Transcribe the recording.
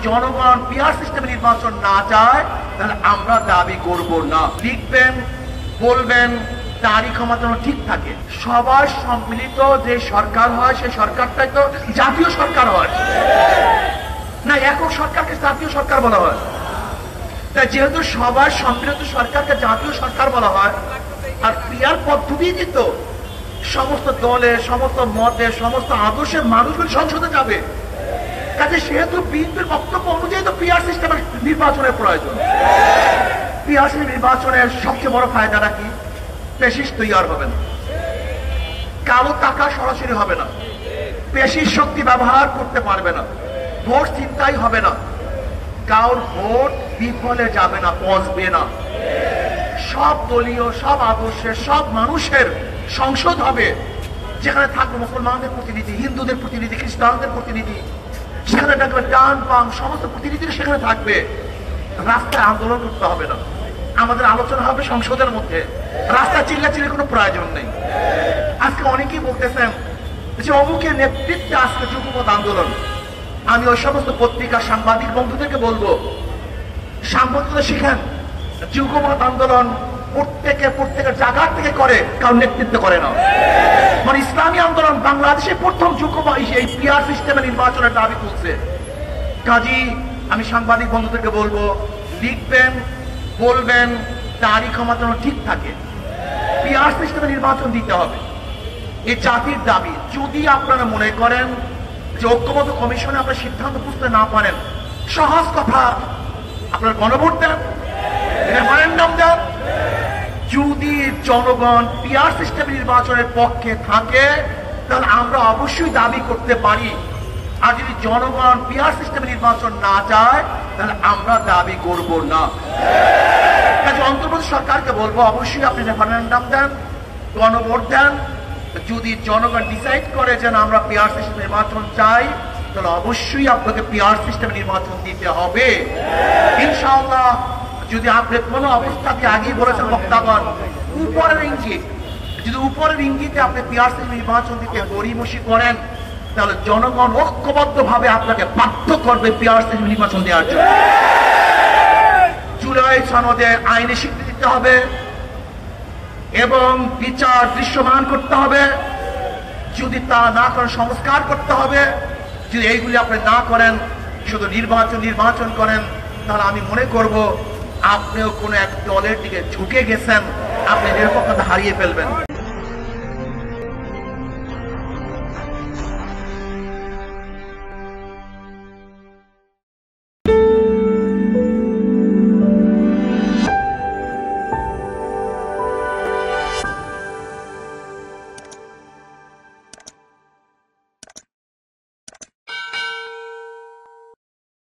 জনগণ পিআর সিস্টেমে নির্বাচন না চায় তাহলে আমরা দাবি করব না। লিখবেন, বলবেন, তারই ক্ষমতা ঠিক থাকে। সবার সম্মিলিত যে সরকার হয় সেই সরকারটাই তো জাতীয় সরকার হয় না, একক সরকারকে জাতীয় সরকার বলা হয়। তাই যেহেতু সবার সম্মিলিত সরকারকে জাতীয় সরকার বলা হয়, আর পিআর পদ্ধতি দিত সমস্ত দলে, সমস্ত মতে, সমস্ত আদর্শের মানুষগুলো সংসদে যাবে। কাজে সেহেতু বিএনপির বক্তব্য অনুযায়ী তো পিআর সিস্টেমের নির্বাচনের প্রয়োজন। পিআর নির্বাচনের সবচেয়ে বড় ফায়দাটা কি? পেশিস তৈরি হবে না, কালো টাকা সরাসরি হবে না, পেশির শক্তি ব্যবহার করতে পারবে না, ভোট চিন্তাই হবে না, কারোর ভোট বিফলে যাবে না, পচবে না। সব দলীয়, সব আদর্শের, সব মানুষের সংসদ হবে, যেখানে থাকবে মুসলমানদের প্রতিনিধি, হিন্দুদের প্রতিনিধি, খ্রিস্টানদের প্রতিনিধি, সেখানে থাকবে ডান বাম সমস্ত প্রতিনিধিরা সেখানে থাকবে। রাস্তায় আন্দোলন করতে হবে না, আমাদের আলোচনা হবে সংসদের মধ্যে, রাস্তা চিল্লাচিল্লি কোনো প্রয়োজন নেই। আজকে অনেকেই বলতেছেন যে অমুকের নেতৃত্বে আজকে যুগপৎ আন্দোলন। আমি ওই সমস্ত পত্রিকা সাংবাদিক বন্ধুদেরকে বলবো, সাংবাদিকতা শিখেন। যুগপৎ আন্দোলন প্রত্যেকের জায়গা থেকে করে, কারণ নেতৃত্ব করে না। মানে ইসলামী আন্দোলন বাংলাদেশে প্রথম যুগপৎ এই পিআর সিস্টেমে নির্বাচনের দাবি তুলছে। কাজী আমি সাংবাদিক বন্ধুদেরকে বলবো, লিখবেন, বলবেন, তারই ক্ষমতা ঠিক থাকে। পিআর সিস্টেমে নির্বাচন দিতে হবে, এই জাতির দাবি। যদি আপনারা মনে করেন যে ঐক্যবদ্ধ কমিশনে আপনারা সিদ্ধান্ত বুঝতে না পারেন, সহজ কথা, আপনারা গণভোট দেন, রেফারেন্ডাম দেন। যদি জনগণ পিআর সিস্টেম নির্বাচনের পক্ষে থাকে তাহলে আমরা অবশ্যই দাবি করতে পারি। আর যদি জনগণ পিআর সিস্টেম নির্বাচন না চায় তাহলে আমরা দাবি করব না। কাজে অন্তর্বর্তী সরকারকে বলবো, অবশ্যই আপনি রেফারেন্ডাম দেন, গণভোট দেন। যদি জনগণ ডিসাইড করে যে আমরা পিআর সিস্টেম নির্বাচন চাই তাহলে অবশ্যই আপনাকে পিআর সিস্টেম নির্বাচন দিতে হবে ইনশাআল্লাহ। যদি আপনি কোনো অবস্থাতে আগেই বলেছেন বক্তাগণ, উপরের ইঙ্গিত, যদি উপরের ইঙ্গিতে আপনি পিআর সিস্টেম নির্বাচন দিতে গড়িমসি করেন তাহলে জনগণ ঐক্যবদ্ধ ভাবে আপনাকে বাধ্য করবে পিআর সিস্টেম নির্বাচন দেওয়ার জন্য। জুলাই সনদে আইনি স্বীকৃতি দিতে হবে এবং বিচার দৃশ্যমান করতে হবে। যদি তা না করেন সংস্কার করতে হবে। যদি এইগুলি আপনি না করেন, শুধু নির্বাচন করেন, তাহলে আমি মনে করব আপনিও কোনো এক দলের দিকে ঝুঁকে গেছেন, আপনি নিরপেক্ষতা হারিয়ে ফেলবেন।